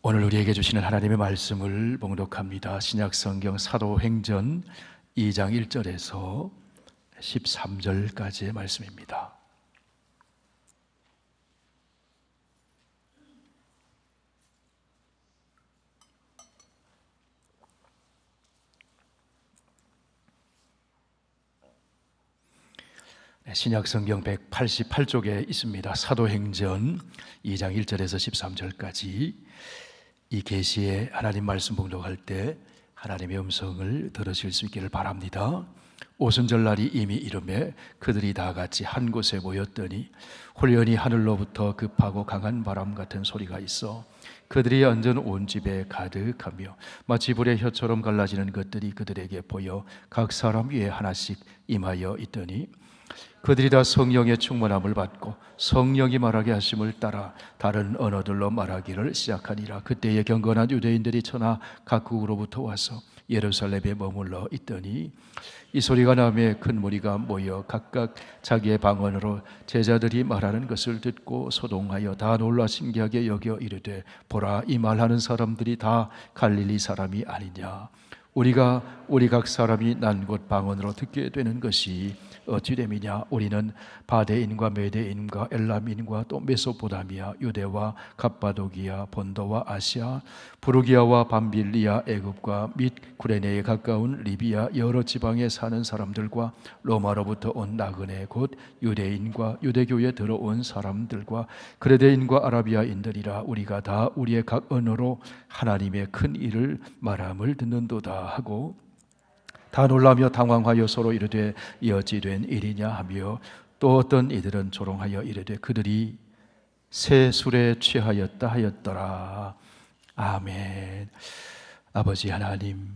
오늘 우리에게 주시는 하나님의 말씀을 봉독합니다. 신약성경 사도행전 2장 1절에서 13절까지의 말씀입니다. 신약성경 188쪽에 있습니다. 사도행전 2장 1절에서 13절까지 이 계시의 하나님 말씀 봉독할 때 하나님의 음성을 들으실 수 있기를 바랍니다. 오순절 날이 이미 이르매 그들이 다 같이 한 곳에 모였더니 홀연히 하늘로부터 급하고 강한 바람 같은 소리가 있어 그들이 앉은 온 집에 가득하며 마치 불의 혀처럼 갈라지는 것들이 그들에게 보여 각 사람 위에 하나씩 임하여 있더니 그들이 다 성령의 충만함을 받고 성령이 말하게 하심을 따라 다른 언어들로 말하기를 시작하니라. 그때에 경건한 유대인들이 천하 각국으로부터 와서 예루살렘에 머물러 있더니 이 소리가 나매 큰 무리가 모여 각각 자기의 방언으로 제자들이 말하는 것을 듣고 소동하여 다 놀라 신기하게 여겨 이르되 보라, 이 말하는 사람들이 다 갈릴리 사람이 아니냐. 우리가 우리 각 사람이 난 곳 방언으로 듣게 되는 것이 어찌 됨이냐. 우리는 바데인과 메데인과 엘람인과 또 메소포다미아, 유대와 갑바도기아, 본도와 아시아, 부르기아와 밤빌리아, 애굽과 및 구레네에 가까운 리비아 여러 지방에 사는 사람들과 로마로부터 온 나그네 곧 유대인과 유대교에 들어온 사람들과 그레데인과 아라비아인들이라. 우리가 다 우리의 각 언어로 하나님의 큰 일을 말함을 듣는도다 하고 다 놀라며 당황하여 서로 이르되 이 어찌 된 일이냐 하며 또 어떤 이들은 조롱하여 이르되 그들이 새 술에 취하였다 하였더라. 아멘. 아버지 하나님,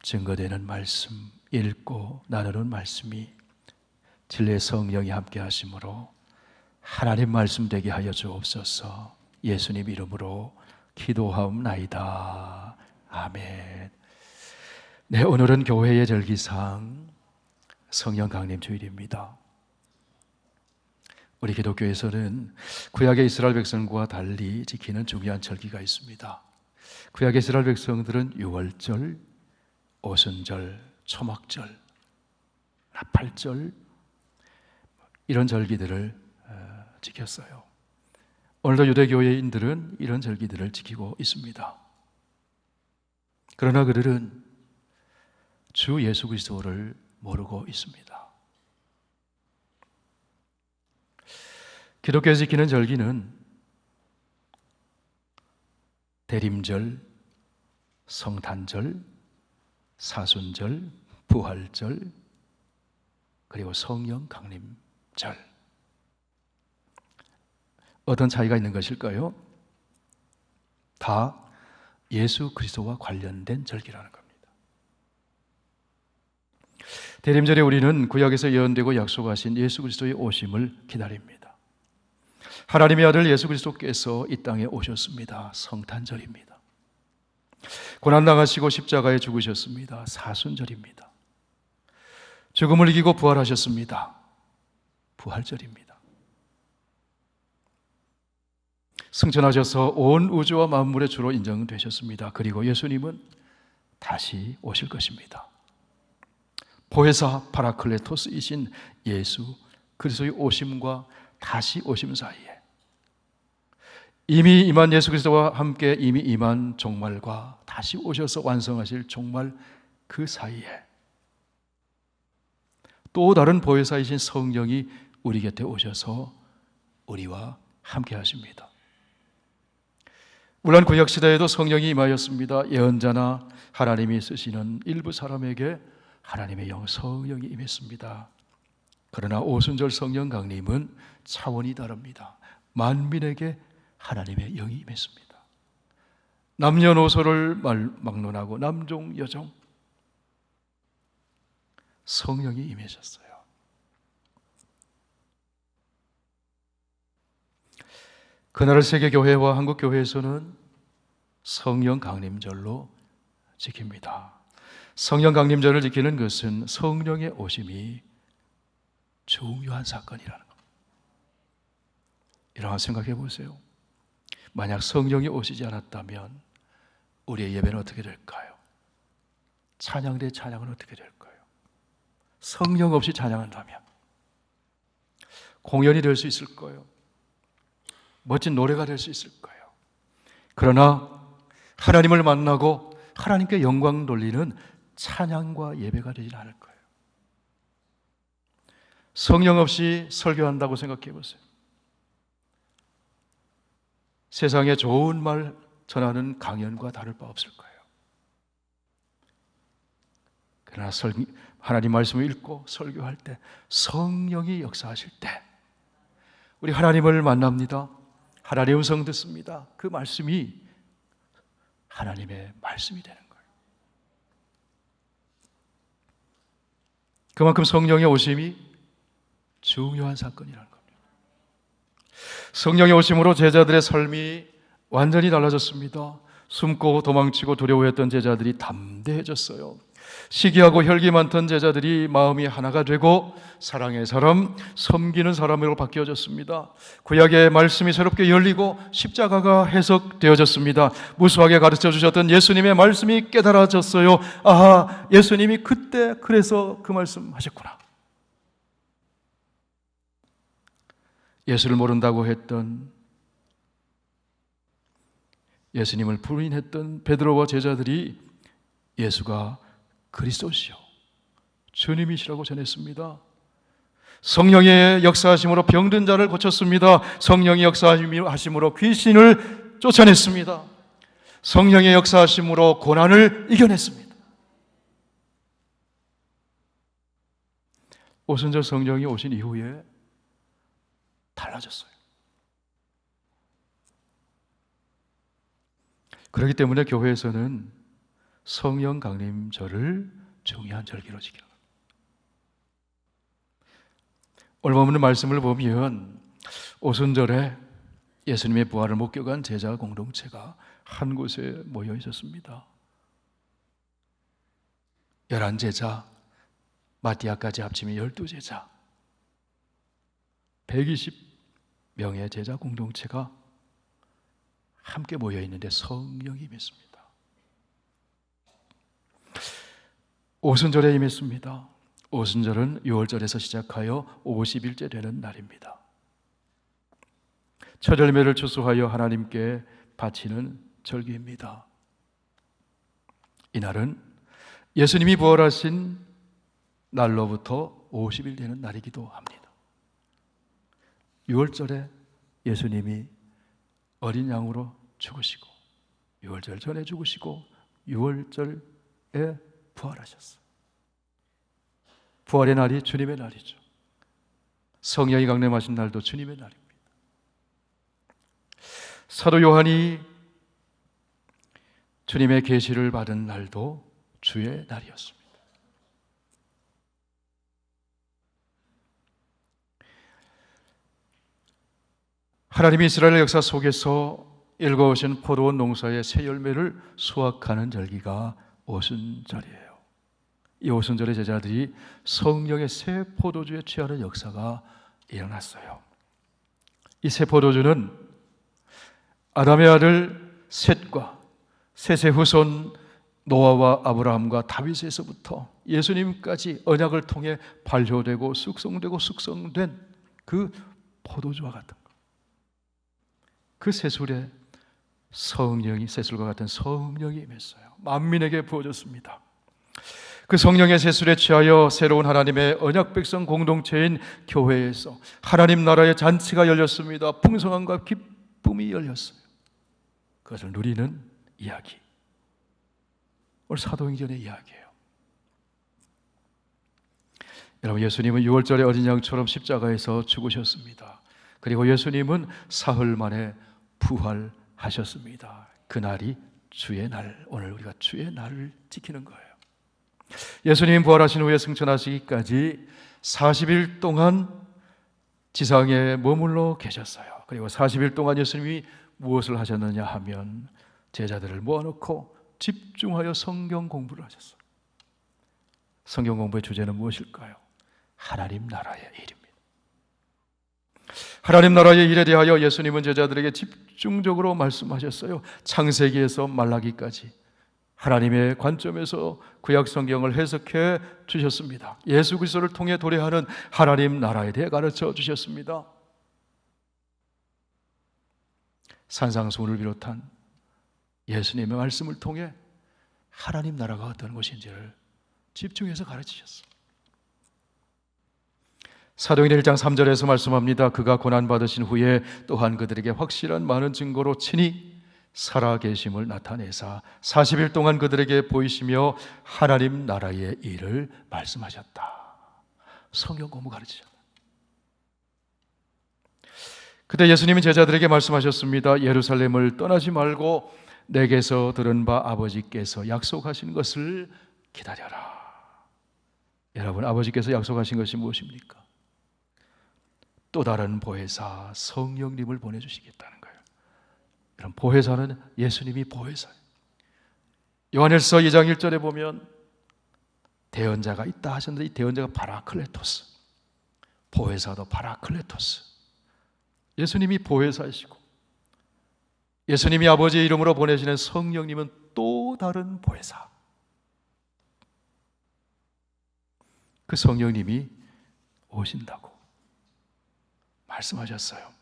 증거되는 말씀, 읽고 나누는 말씀이 진리의 성령이 함께 하심으로 하나님 말씀 되게 하여 주옵소서. 예수님 이름으로 기도하옵나이다. 아멘. 네, 오늘은 교회의 절기상 성령 강림 주일입니다. 우리 기독교에서는 구약의 이스라엘 백성과 달리 지키는 중요한 절기가 있습니다. 구약의 이스라엘 백성들은 유월절, 오순절, 초막절, 나팔절 이런 절기들을 지켰어요. 오늘도 유대교회인들은 이런 절기들을 지키고 있습니다. 그러나 그들은 주 예수 그리스도를 모르고 있습니다. 기독교에서 지키는 절기는 대림절, 성탄절, 사순절, 부활절, 그리고 성령 강림절. 어떤 차이가 있는 것일까요? 다 예수 그리스도와 관련된 절기라는 겁니다. 대림절에 우리는 구약에서 예언되고 약속하신 예수 그리스도의 오심을 기다립니다. 하나님의 아들 예수 그리스도께서 이 땅에 오셨습니다. 성탄절입니다. 고난당하시고 십자가에 죽으셨습니다. 사순절입니다. 죽음을 이기고 부활하셨습니다. 부활절입니다. 승천하셔서 온 우주와 만물의 주로 인정되셨습니다. 그리고 예수님은 다시 오실 것입니다. 보혜사 파라클레토스이신 예수 그리스도의 오심과 다시 오심 사이에 이미 임한 예수 그리스도와 함께 이미 임한 종말과 다시 오셔서 완성하실 종말 그 사이에 또 다른 보혜사이신 성령이 우리 곁에 오셔서 우리와 함께 하십니다. 물론 구약시대에도 성령이 임하였습니다. 예언자나 하나님이 쓰시는 일부 사람에게 하나님의 영 성령이 임했습니다. 그러나 오순절 성령 강림은 차원이 다릅니다. 만민에게 하나님의 영이 임했습니다. 남녀노소를 막론하고 남종 여종 성령이 임하셨어요. 그날을 세계교회와 한국교회에서는 성령 강림절로 지킵니다. 성령 강림절을 지키는 것은 성령의 오심이 중요한 사건이라는 겁니다. 여러분 생각해 보세요. 만약 성령이 오시지 않았다면 우리의 예배는 어떻게 될까요? 찬양 대 찬양은 어떻게 될까요? 성령 없이 찬양한다면 공연이 될 수 있을 거예요. 멋진 노래가 될 수 있을 거예요. 그러나 하나님을 만나고 하나님께 영광 돌리는 찬양과 예배가 되지 않을 거예요. 성령 없이 설교한다고 생각해 보세요. 세상에 좋은 말 전하는 강연과 다를 바 없을 거예요. 그러나 하나님 말씀을 읽고 설교할 때, 성령이 역사하실 때 우리 하나님을 만납니다. 하나님의 음성 듣습니다. 그 말씀이 하나님의 말씀이 되는 거예요. 그만큼 성령의 오심이 중요한 사건이라는 겁니다. 성령의 오심으로 제자들의 삶이 완전히 달라졌습니다. 숨고 도망치고 두려워했던 제자들이 담대해졌어요. 시기하고 혈기 많던 제자들이 마음이 하나가 되고 사랑의 사람, 섬기는 사람으로 바뀌어졌습니다. 구약의 말씀이 새롭게 열리고 십자가가 해석되어졌습니다. 무수하게 가르쳐 주셨던 예수님의 말씀이 깨달아졌어요. 아하, 예수님이 그때 그래서 그 말씀 하셨구나. 예수를 모른다고 했던, 예수님을 부인했던 베드로와 제자들이 예수가 그리스도시요 주님이시라고 전했습니다. 성령의 역사하심으로 병든 자를 고쳤습니다. 성령의 역사하심으로 귀신을 쫓아냈습니다. 성령의 역사하심으로 고난을 이겨냈습니다. 오순절 성령이 오신 이후에 달라졌어요. 그렇기 때문에 교회에서는 성령 강림절을 중요한 절기로 지키는 겁니다. 얼마 없는 말씀을 보면 오순절에 예수님의 부활을 목격한 제자 공동체가 한 곳에 모여 있었습니다. 11제자, 마띠아까지 합치면 12제자, 120명의 제자 공동체가 함께 모여 있는데 성령이 임했습니다. 오순절에 임했습니다. 오순절은 6월절에서 시작하여 50일째 되는 날입니다. 첫 열매를 추수하여 하나님께 바치는 절기입니다. 이날은 예수님이 부활하신 날로부터 50일 되는 날이기도 합니다. 6월절에 예수님이 어린 양으로 죽으시고 6월절 전에 죽으시고 6월절에 부활하셨어요. 부활의 날이 주님의 날이죠. 성령이 강림하신 날도 주님의 날입니다. 사도 요한이 주님의 계시를 받은 날도 주의 날이었습니다. 하나님이 이스라엘 역사 속에서 일궈오신 포도원 농사의 새 열매를 수확하는 절기가 오순절이에요. 이 오순절의 제자들이 성령의 새 포도주에 취하는 역사가 일어났어요. 이 새 포도주는 아담의 아들 셋과 셋의 후손 노아와 아브라함과 다윗에서부터 예수님까지 언약을 통해 발효되고 숙성되고 숙성된 그 포도주와 같은 것. 그 새술에 성령이, 새술과 같은 성령이 임했어요. 만민에게 부어졌습니다. 그 성령의 새술에 취하여 새로운 하나님의 언약 백성 공동체인 교회에서 하나님 나라의 잔치가 열렸습니다. 풍성함과 기쁨이 열렸어요. 그것을 누리는 이야기, 오늘 사도행전의 이야기예요. 여러분, 예수님은 6월절의 어린 양처럼 십자가에서 죽으셨습니다. 그리고 예수님은 사흘 만에 부활하셨습니다. 그날이 주의 날, 오늘 우리가 주의 날을 지키는 거예요. 예수님 부활하신 후에 승천하시기까지 40일 동안 지상에 머물러 계셨어요. 그리고 40일 동안 예수님이 무엇을 하셨느냐 하면 제자들을 모아놓고 집중하여 성경 공부를 하셨어요. 성경 공부의 주제는 무엇일까요? 하나님 나라의 일입니다. 하나님 나라의 일에 대하여 예수님은 제자들에게 집중적으로 말씀하셨어요. 창세기에서 말라기까지 하나님의 관점에서 구약 성경을 해석해 주셨습니다. 예수 그리스도를 통해 도래하는 하나님 나라에 대해 가르쳐 주셨습니다. 산상수훈을 비롯한 예수님의 말씀을 통해 하나님 나라가 어떤 것인지를 집중해서 가르치셨어요. 사도행전 1장 3절에서 말씀합니다. 그가 고난받으신 후에 또한 그들에게 확실한 많은 증거로 친히 살아계심을 나타내사 40일 동안 그들에게 보이시며 하나님 나라의 일을 말씀하셨다. 성경 공부 가르치셨다. 그때 예수님은 제자들에게 말씀하셨습니다. 예루살렘을 떠나지 말고 내게서 들은 바 아버지께서 약속하신 것을 기다려라. 여러분, 아버지께서 약속하신 것이 무엇입니까? 또 다른 보혜사 성령님을 보내주시겠다는 거예요. 그럼 보혜사는 예수님이 보혜사예요. 요한일서 2장 1절에 보면 대언자가 있다 하셨는데 이 대언자가 파라클레토스, 보혜사도 파라클레토스. 예수님이 보혜사이시고 예수님이 아버지의 이름으로 보내시는 성령님은 또 다른 보혜사. 그 성령님이 오신다고 말씀하셨어요.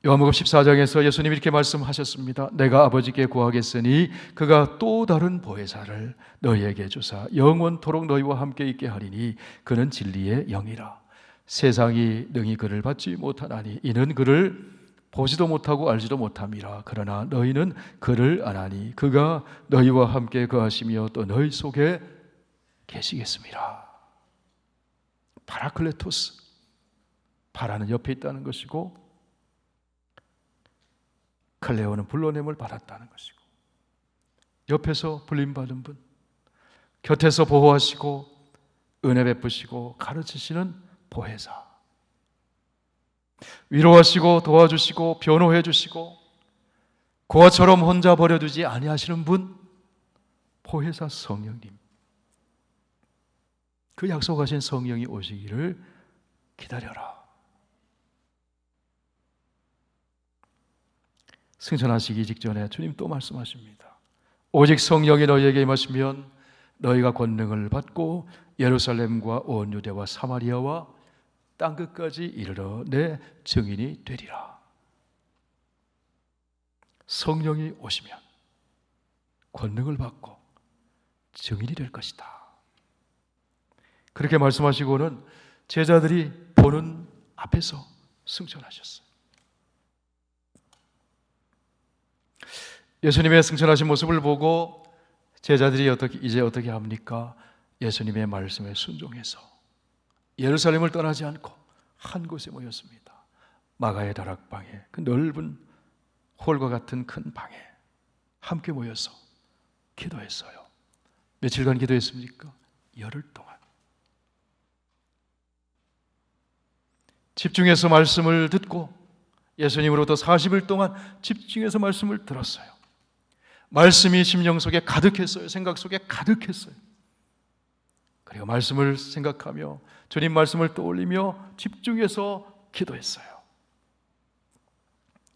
요한복음 14장에서 예수님이 이렇게 말씀하셨습니다. 내가 아버지께 구하겠으니 그가 또 다른 보혜사를 너희에게 주사 영원토록 너희와 함께 있게 하리니 그는 진리의 영이라. 세상이 능히 그를 받지 못하나니 이는 그를 보지도 못하고 알지도 못함이라. 그러나 너희는 그를 아나니 그가 너희와 함께 거하시며 또 너희 속에 계시겠습니다. 파라클레토스, 파라는 옆에 있다는 것이고 클레오는 불러냄을 받았다는 것이고 옆에서 불림받은 분, 곁에서 보호하시고 은혜 베푸시고 가르치시는 보혜사, 위로하시고 도와주시고 변호해 주시고 고아처럼 혼자 버려두지 아니하시는 분, 보혜사 성령님. 그 약속하신 성령이 오시기를 기다려라. 승천하시기 직전에 주님 또 말씀하십니다. 오직 성령이 너희에게 임하시면 너희가 권능을 받고 예루살렘과 온 유대와 사마리아와 땅끝까지 이르러 내 증인이 되리라. 성령이 오시면 권능을 받고 증인이 될 것이다. 그렇게 말씀하시고는 제자들이 보는 앞에서 승천하셨어요. 예수님의 승천하신 모습을 보고 제자들이 이제 어떻게 합니까? 예수님의 말씀에 순종해서 예루살렘을 떠나지 않고 한 곳에 모였습니다. 마가의 다락방에, 그 넓은 홀과 같은 큰 방에 함께 모여서 기도했어요. 며칠간 기도했습니까? 열흘 동안. 집중해서 말씀을 듣고 예수님으로부터 40일 동안 집중해서 말씀을 들었어요. 말씀이 심령 속에 가득했어요. 생각 속에 가득했어요. 그리고 말씀을 생각하며 주님 말씀을 떠올리며 집중해서 기도했어요.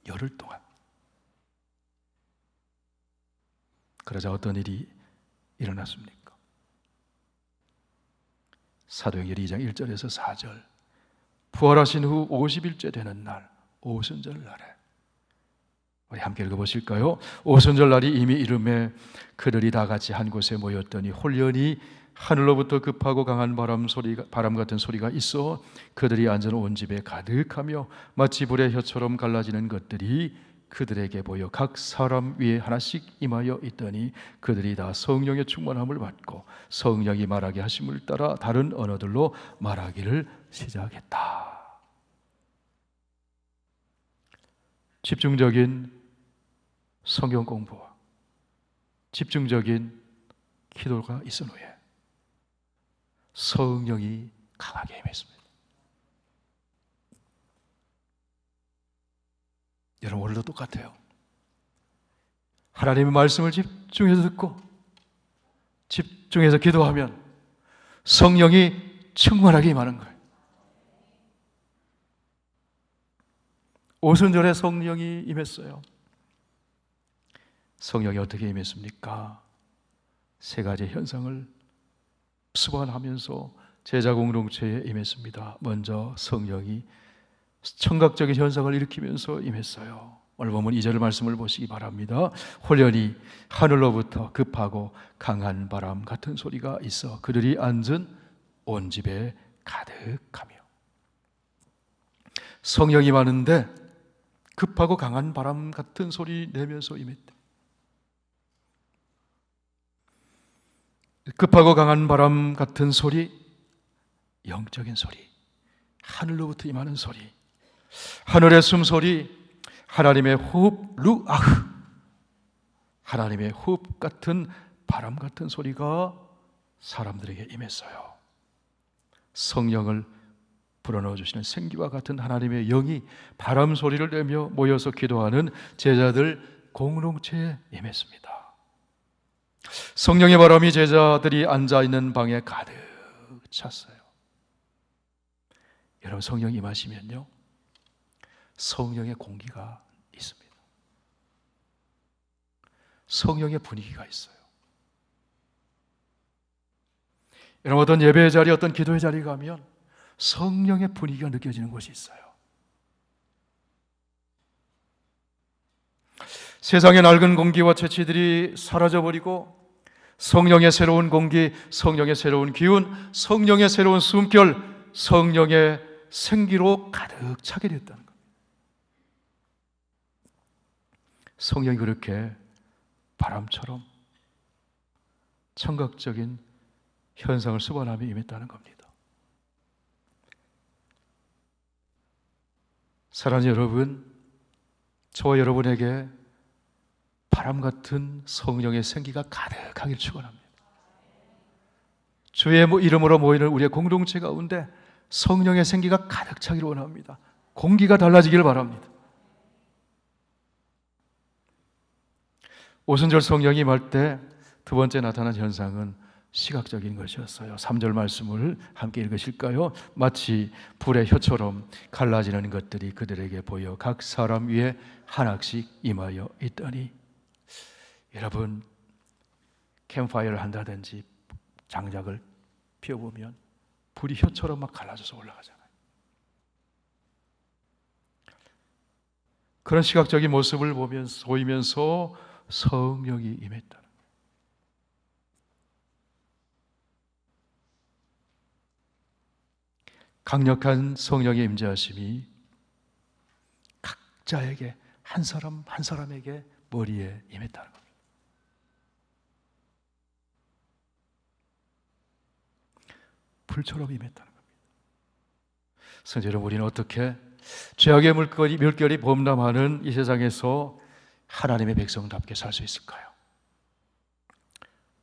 열흘 동안. 그러자 어떤 일이 일어났습니까? 사도행전 2장 1절에서 4절. 부활하신 후 50일째 되는 날, 오순절 날에 우리 함께 읽어보실까요? 오순절 날이 이미 이름에 그들이 다 같이 한 곳에 모였더니 홀연히 하늘로부터 급하고 강한 바람 같은 소리가 있어 그들이 앉은 온 집에 가득하며 마치 불의 혀처럼 갈라지는 것들이 그들에게 보여 각 사람 위에 하나씩 임하여 있더니 그들이 다 성령의 충만함을 받고 성령이 말하게 하심을 따라 다른 언어들로 말하기를 시작했다. 집중적인 성경 공부와 집중적인 기도가 있은 후에 성령이 강하게 임했습니다. 여러분 오늘도 똑같아요. 하나님의 말씀을 집중해서 듣고 집중해서 기도하면 성령이 충만하게 임하는 거예요. 오순절에 성령이 임했어요. 성령이 어떻게 임했습니까? 세 가지 현상을 수반하면서 제자 공동체에 임했습니다. 먼저 성령이 청각적인 현상을 일으키면서 임했어요. 오늘 보면 2절 말씀을 보시기 바랍니다. 홀연히 하늘로부터 급하고 강한 바람 같은 소리가 있어 그들이 앉은 온 집에 가득하며. 성령이 많은데 급하고 강한 바람 같은 소리 내면서 임했대. 급하고 강한 바람 같은 소리, 영적인 소리, 하늘로부터 임하는 소리, 하늘의 숨소리, 하나님의 호흡, 루아흐, 하나님의 호흡 같은 바람 같은 소리가 사람들에게 임했어요. 성령을 불어넣어 주시는 생기와 같은 하나님의 영이 바람 소리를 내며 모여서 기도하는 제자들 공동체에 임했습니다. 성령의 바람이 제자들이 앉아있는 방에 가득 찼어요. 여러분, 성령이 임하시면요, 성령의 공기가 있습니다. 성령의 분위기가 있어요. 여러분, 어떤 예배의 자리, 어떤 기도의 자리 가면 성령의 분위기가 느껴지는 곳이 있어요. 세상의 낡은 공기와 채취들이 사라져버리고 성령의 새로운 공기, 성령의 새로운 기운, 성령의 새로운 숨결, 성령의 생기로 가득 차게 됐다는 겁니다. 성령이 그렇게 바람처럼 청각적인 현상을 수반하며 임했다는 겁니다. 사랑하는 여러분, 저와 여러분에게 바람 같은 성령의 생기가 가득하길 축원합니다. 주의 이름으로 모이는 우리의 공동체 가운데 성령의 생기가 가득 차기를 원합니다. 공기가 달라지기를 바랍니다. 오순절 성령이 임할 때 두 번째 나타난 현상은 시각적인 것이었어요. 3절 말씀을 함께 읽으실까요? 마치 불의 혀처럼 갈라지는 것들이 그들에게 보여 각 사람 위에 하나씩 임하여 있더니. 여러분, 캠프파이어를 한다든지 장작을 피워보면 불이 혀처럼 막 갈라져서 올라가잖아요. 그런 시각적인 모습을 보이면서 성령이 임했다. 강력한 성령의 임재하심이 각자에게 한 사람 한 사람에게 머리에 임했다는 겁니다. 불처럼 임했다는 겁니다. 성도 여러분, 우리는 어떻게 죄악의 물결이 범람하는 이 세상에서 하나님의 백성답게 살 수 있을까요?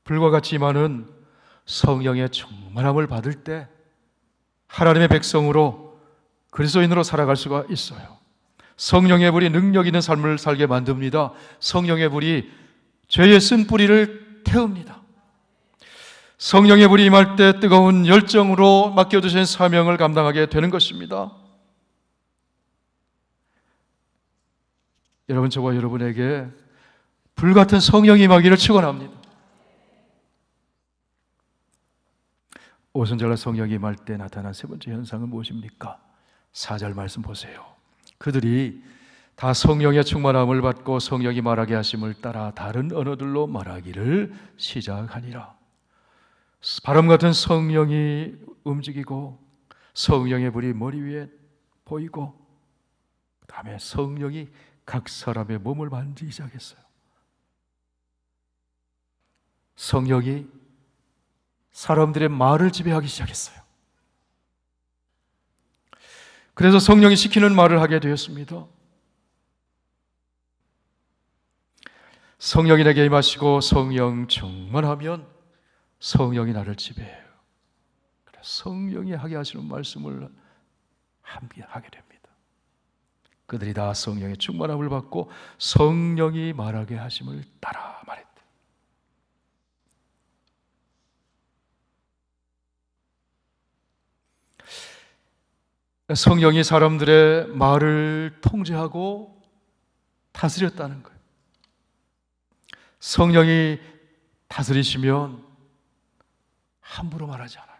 불과 같이 임하는 성령의 충만함을 받을 때 하나님의 백성으로 그리스도인으로 살아갈 수가 있어요. 성령의 불이 능력 있는 삶을 살게 만듭니다. 성령의 불이 죄의 쓴뿌리를 태웁니다. 성령의 불이 임할 때 뜨거운 열정으로 맡겨주신 사명을 감당하게 되는 것입니다. 여러분, 저와 여러분에게 불같은 성령이 임하기를 축원합니다. 오순절날 성령이 임할 때 나타난 세 번째 현상은 무엇입니까? 4절 말씀 보세요. 그들이 다 성령의 충만함을 받고 성령이 말하게 하심을 따라 다른 언어들로 말하기를 시작하니라. 바람 같은 성령이 움직이고 성령의 불이 머리 위에 보이고 그 다음에 성령이 각 사람의 몸을 만지기 시작했어요. 성령이 사람들의 말을 지배하기 시작했어요. 그래서 성령이 시키는 말을 하게 되었습니다. 성령이 내게 임하시고 성령 충만하면 성령이 나를 지배해요. 그래서 성령이 하게 하시는 말씀을 함께 하게 됩니다. 그들이 다 성령의 충만함을 받고 성령이 말하게 하심을 따라 말했다. 성령이 사람들의 말을 통제하고 다스렸다는 거예요. 성령이 다스리시면 함부로 말하지 않아요.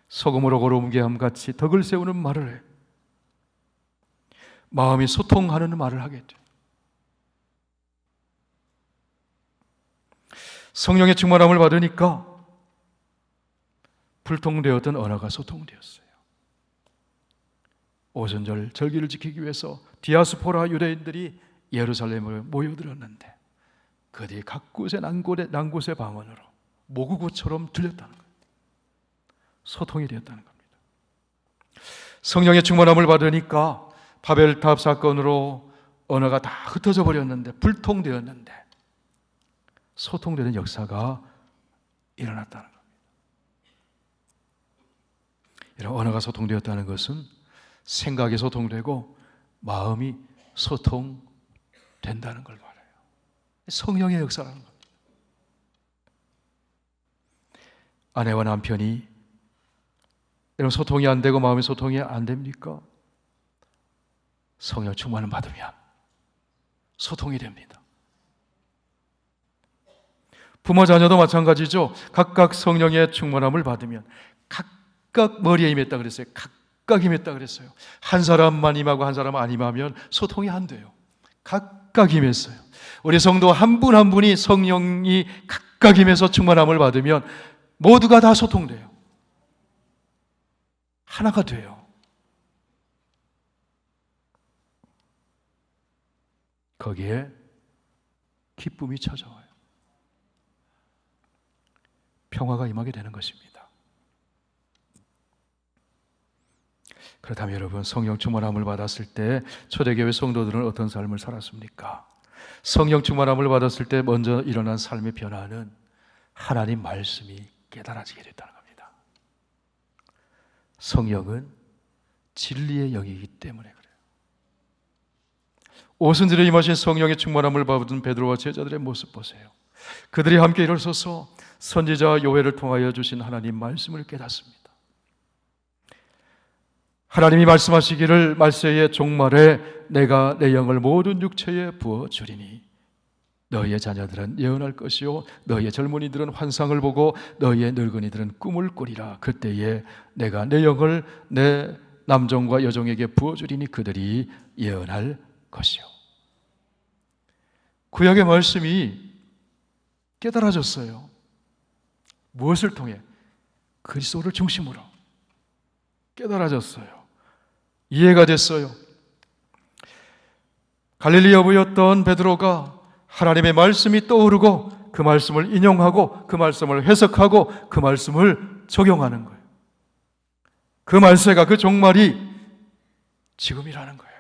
소금으로 고르게 함같이 덕을 세우는 말을 해. 마음이 소통하는 말을 하게 돼. 성령의 충만함을 받으니까 불통되었던 언어가 소통되었어요. 오순절 절기를 지키기 위해서 디아스포라 유대인들이 예루살렘에 모여들었는데 그들이 각 곳의 난곳의 방언으로 모국어처럼 들렸다는 거예요. 소통이 되었다는 겁니다. 성령의 충만함을 받으니까 바벨탑 사건으로 언어가 다 흩어져 버렸는데, 불통되었는데 소통되는 역사가 일어났다는 겁니다. 이런 언어가 소통되었다는 것은 생각이 소통되고 마음이 소통된다는 걸 말해요. 성령의 역사라는 겁니다. 아내와 남편이 이런 소통이 안 되고 마음의 소통이 안 됩니까? 성령 충만을 받으면 소통이 됩니다. 부모 자녀도 마찬가지죠. 각각 성령의 충만함을 받으면 각각 머리에 임했다 그랬어요. 각각 임했다 그랬어요. 한 사람만 임하고 한 사람 안 임하면 소통이 안 돼요. 각각 임했어요. 우리 성도 한 분 한 분이 성령이 각각 임해서 충만함을 받으면 모두가 다 소통돼요. 하나가 돼요. 거기에 기쁨이 찾아와요. 평화가 임하게 되는 것입니다. 그렇다면 여러분, 성령 충만함을 받았을 때 초대교회 성도들은 어떤 삶을 살았습니까? 성령 충만함을 받았을 때 먼저 일어난 삶의 변화는 하나님 말씀이 깨달아지게 됐다는 겁니다. 성령은 진리의 영이기 때문에 그래요. 오순절에 임하신 성령의 충만함을 받은 베드로와 제자들의 모습 보세요. 그들이 함께 일어서서 선지자 요엘을 통하여 주신 하나님 말씀을 깨닫습니다. 하나님이 말씀하시기를 말세의 종말에 내가 내 영을 모든 육체에 부어주리니 너희의 자녀들은 예언할 것이요 너희의 젊은이들은 환상을 보고 너희의 늙은이들은 꿈을 꾸리라. 그때에 내가 내 영을 내 남종과 여종에게 부어주리니 그들이 예언할 것이요. 구약의 말씀이 깨달아졌어요. 무엇을 통해? 그리스도를 중심으로 깨달아졌어요. 이해가 됐어요. 갈릴리 어부였던 베드로가 하나님의 말씀이 떠오르고 그 말씀을 인용하고 그 말씀을 해석하고 그 말씀을 적용하는 거예요. 그 말세가, 그 종말이 지금이라는 거예요.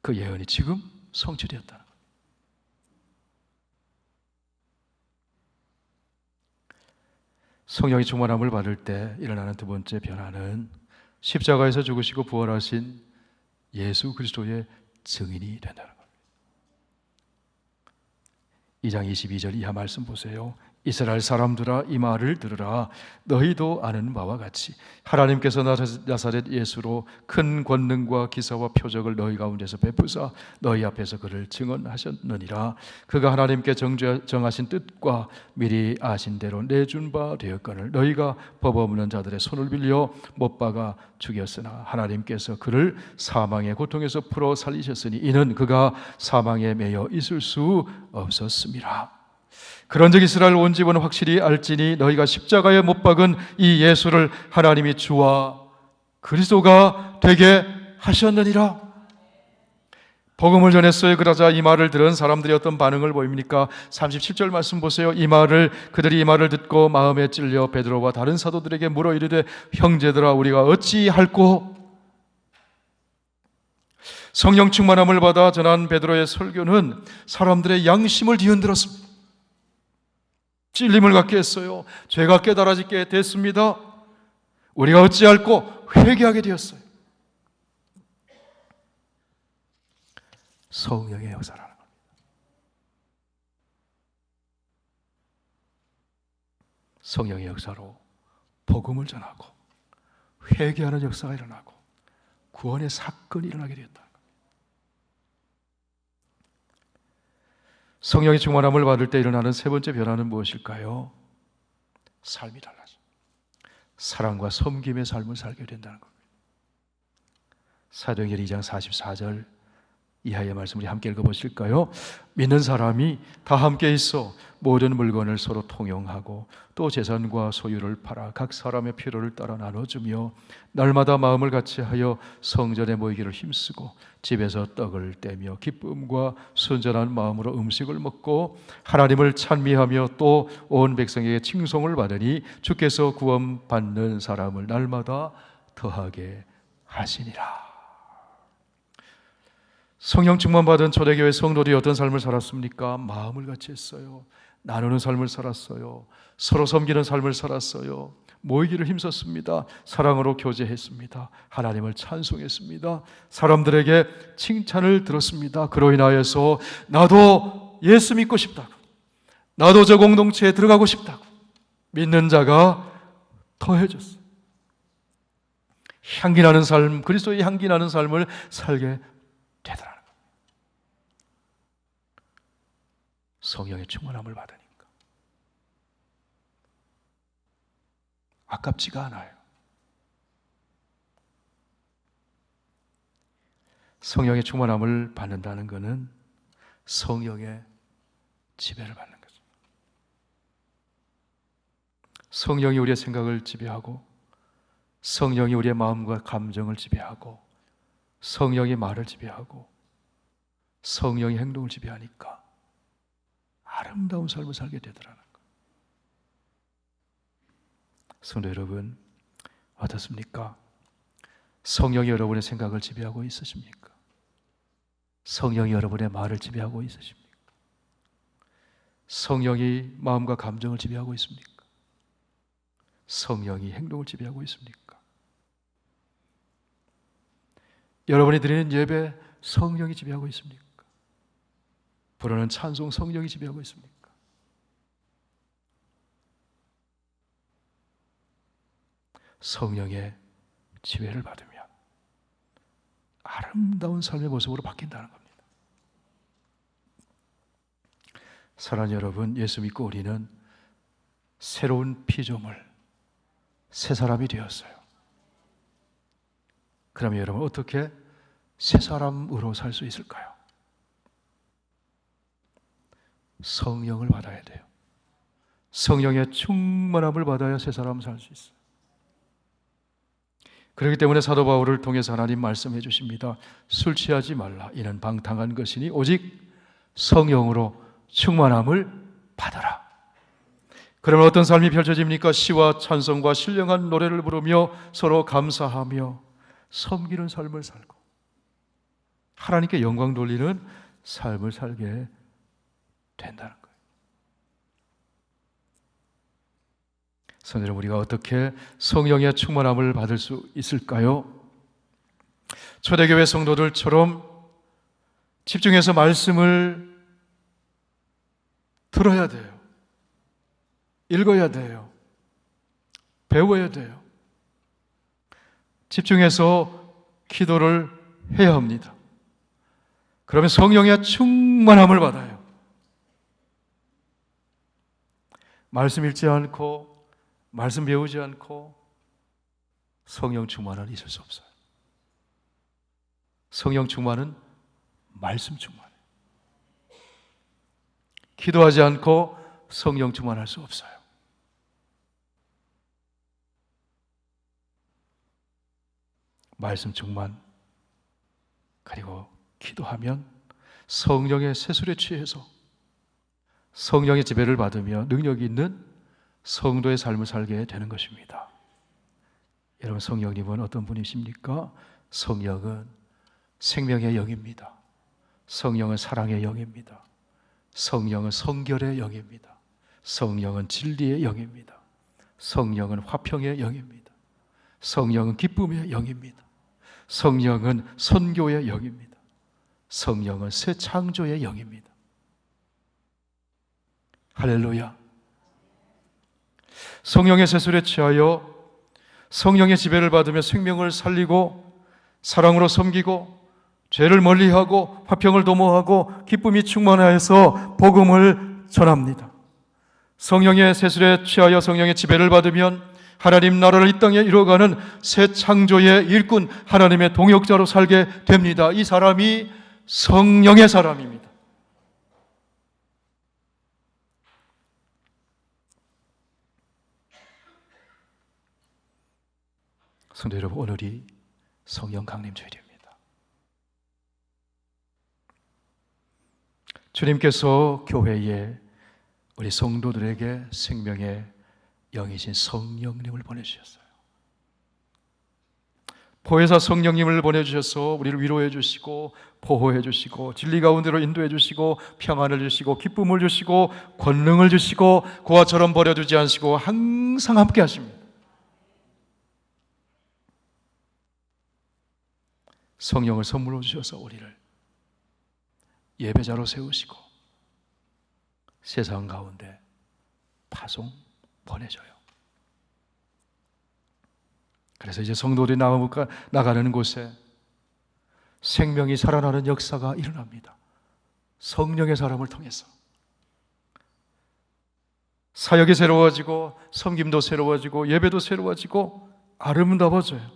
그 예언이 지금 성취되었다는 거예요. 성령의 충만함을 받을 때 일어나는 두 번째 변화는 십자가에서 죽으시고 부활하신 예수 그리스도의 증인이 된다는 겁니다. 2장 22절 이하 말씀 보세요. 이스라엘 사람들아 이 말을 들으라. 너희도 아는 바와 같이 하나님께서 나사렛 예수로 큰 권능과 기사와 표적을 너희 가운데서 베푸사 너희 앞에서 그를 증언하셨느니라. 그가 하나님께 정하신 뜻과 미리 아신 대로 내준 바 되었거늘 너희가 법 없는 자들의 손을 빌려 못 박아 죽였으나 하나님께서 그를 사망의 고통에서 풀어 살리셨으니 이는 그가 사망에 매여 있을 수 없었음이라. 그런즉 이스라엘 온 집은 확실히 알지니 너희가 십자가에 못 박은 이 예수를 하나님이 주와 그리스도가 되게 하셨느니라. 복음을 전했어요. 그러자 이 말을 들은 사람들이 어떤 반응을 보입니까? 37절 말씀 보세요. 그들이 이 말을 듣고 마음에 찔려 베드로와 다른 사도들에게 물어 이르되 형제들아 우리가 어찌할꼬? 성령 충만함을 받아 전한 베드로의 설교는 사람들의 양심을 뒤흔들었습니다. 찔림을 갖게 했어요. 죄가 깨달아지게 됐습니다. 우리가 어찌할꼬? 회개하게 되었어요. 성령의 역사라는 겁니다. 성령의 역사로 복음을 전하고 회개하는 역사가 일어나고 구원의 사건이 일어나게 되었다. 성령의 충만함을 받을 때 일어나는 세 번째 변화는 무엇일까요? 삶이 달라져. 사랑과 섬김의 삶을 살게 된다는 겁니다. 사도행전 2장 44절 이하의 말씀 우리 함께 읽어보실까요? 믿는 사람이 다 함께 있어 모든 물건을 서로 통용하고 또 재산과 소유를 팔아 각 사람의 필요를 따라 나눠주며 날마다 마음을 같이하여 성전에 모이기를 힘쓰고 집에서 떡을 떼며 기쁨과 순전한 마음으로 음식을 먹고 하나님을 찬미하며 또 온 백성에게 칭송을 받으니 주께서 구원받는 사람을 날마다 더하게 하시니라. 성령 충만받은 초대교회 성도들이 어떤 삶을 살았습니까? 마음을 같이 했어요. 나누는 삶을 살았어요. 서로 섬기는 삶을 살았어요. 모이기를 힘썼습니다. 사랑으로 교제했습니다. 하나님을 찬송했습니다. 사람들에게 칭찬을 들었습니다. 그로 인하여서 나도 예수 믿고 싶다고, 나도 저 공동체에 들어가고 싶다고 믿는 자가 더해졌어요. 향기나는 삶, 그리스도의 향기나는 삶을 살게 되더라는 겁니다. 성령의 충만함을 받으니까 아깝지가 않아요. 성령의 충만함을 받는다는 것은 성령의 지배를 받는 거죠. 성령이 우리의 생각을 지배하고 성령이 우리의 마음과 감정을 지배하고 성령이 말을 지배하고 성령이 행동을 지배하니까 아름다운 삶을 살게 되더라는 거예요. 성도 여러분, 어떻습니까? 성령이 여러분의 생각을 지배하고 있으십니까? 성령이 여러분의 말을 지배하고 있으십니까? 성령이 마음과 감정을 지배하고 있습니까? 성령이 행동을 지배하고 있습니까? 여러분이 드리는 예배 성령이 지배하고 있습니까? 부르는 찬송 성령이 지배하고 있습니까? 성령의 지배를 받으면 아름다운 삶의 모습으로 바뀐다는 겁니다. 사랑하는 여러분, 예수 믿고 우리는 새로운 피조물, 새 사람이 되었어요. 그러면 여러분 어떻게 새 사람으로 살 수 있을까요? 성령을 받아야 돼요. 성령의 충만함을 받아야 새 사람 살 수 있어요. 그렇기 때문에 사도 바울을 통해서 하나님 말씀해 주십니다. 술 취하지 말라. 이는 방탕한 것이니 오직 성령으로 충만함을 받아라. 그러면 어떤 삶이 펼쳐집니까? 시와 찬송과 신령한 노래를 부르며 서로 감사하며 섬기는 삶을 살고 하나님께 영광 돌리는 삶을 살게 된다는 거예요. 성도 여러분, 우리가 어떻게 성령의 충만함을 받을 수 있을까요? 초대교회 성도들처럼 집중해서 말씀을 들어야 돼요. 읽어야 돼요. 배워야 돼요. 집중해서 기도를 해야 합니다. 그러면 성령의 충만함을 받아요. 말씀 읽지 않고 말씀 배우지 않고 성령 충만은 있을 수 없어요. 성령 충만은 말씀 충만이에요. 기도하지 않고 성령 충만할 수 없어요. 말씀 충만 그리고 기도하면 성령의 세술에 취해서 성령의 지배를 받으며 능력이 있는 성도의 삶을 살게 되는 것입니다. 여러분, 성령님은 어떤 분이십니까? 성령은 생명의 영입니다. 성령은 사랑의 영입니다. 성령은 성결의 영입니다. 성령은 진리의 영입니다. 성령은 화평의 영입니다. 성령은 기쁨의 영입니다. 성령은 선교의 영입니다. 성령은 새 창조의 영입니다. 할렐루야. 성령의 세술에 취하여 성령의 지배를 받으며 생명을 살리고 사랑으로 섬기고 죄를 멀리하고 화평을 도모하고 기쁨이 충만하여서 복음을 전합니다. 성령의 세술에 취하여 성령의 지배를 받으면 하나님 나라를 이 땅에 이루어가는 새 창조의 일꾼, 하나님의 동역자로 살게 됩니다. 이 사람이 성령의 사람입니다. 성도 여러분, 오늘이 성령 강림 주일입니다. 주님께서 교회에 우리 성도들에게 생명의 영이신 성령님을 보내주셨어요. 보혜사 성령님을 보내주셔서 우리를 위로해 주시고 보호해 주시고 진리 가운데로 인도해 주시고 평안을 주시고 기쁨을 주시고 권능을 주시고 고아처럼 버려두지 않으시고 항상 함께 하십니다. 성령을 선물로 주셔서 우리를 예배자로 세우시고 세상 가운데 파송 보내줘요. 그래서 이제 성도들이 나가는 곳에 생명이 살아나는 역사가 일어납니다. 성령의 사람을 통해서 사역이 새로워지고 섬김도 새로워지고 예배도 새로워지고 아름다워져요.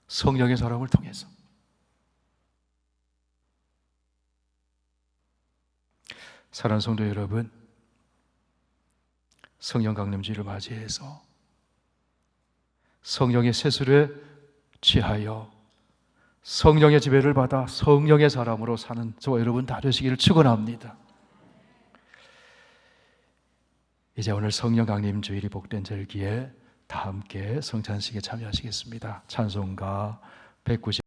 성령의 사람을 통해서. 사랑하는 성도 여러분, 성령 강림주일을 맞이해서 성령의 세술에 취하여 성령의 지배를 받아 성령의 사람으로 사는 저와 여러분 다 되시기를 축원합니다. 이제 오늘 성령 강림주일이 복된 절기에 다 함께 성찬식에 참여하시겠습니다. 찬송가 190